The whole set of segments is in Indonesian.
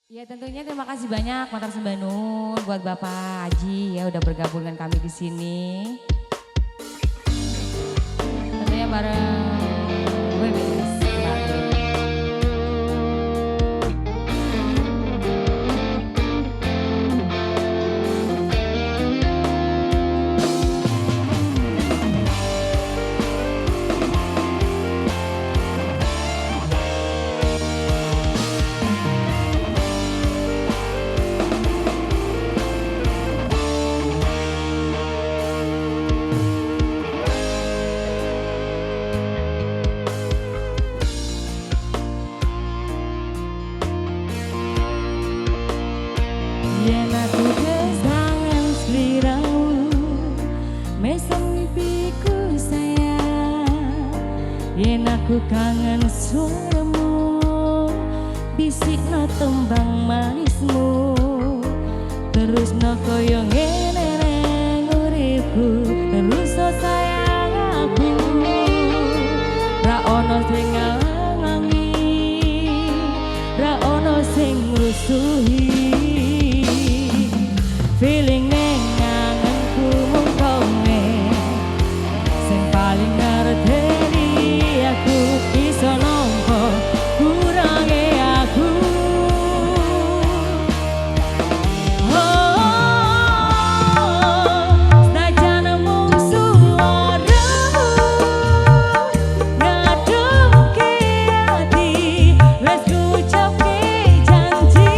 Ya tentunya terima kasih banyak Matar Sembanun buat Bapak Haji ya udah bergabung dengan kami di sini. Tentunya bareng WBS. Yen aku kesangan sliramu mesem mimpiku sayang. Yen aku kangen suaramu bisikno tembang manismu. Terus no koyo ngene neng uripku terus so sayang aku. Ra ono sing ngalangi, ra ono sing ngrusuhi. Feeling neng ngangenku mung kowe sing paling ngerteni aku iso nampa kurange aku. Senajan mung suaramu ngademke ati wes ngucapke janji.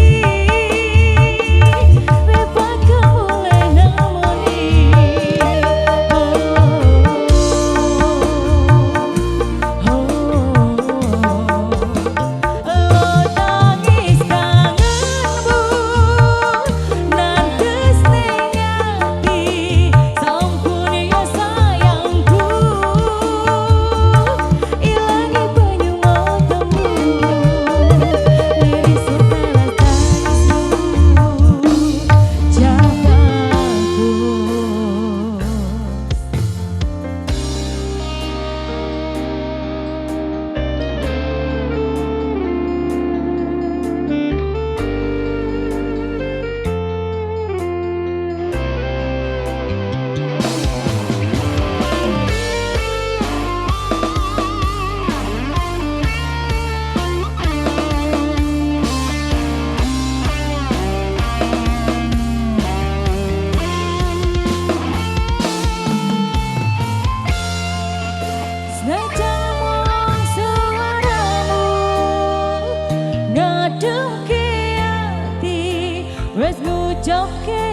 Wes ngucapke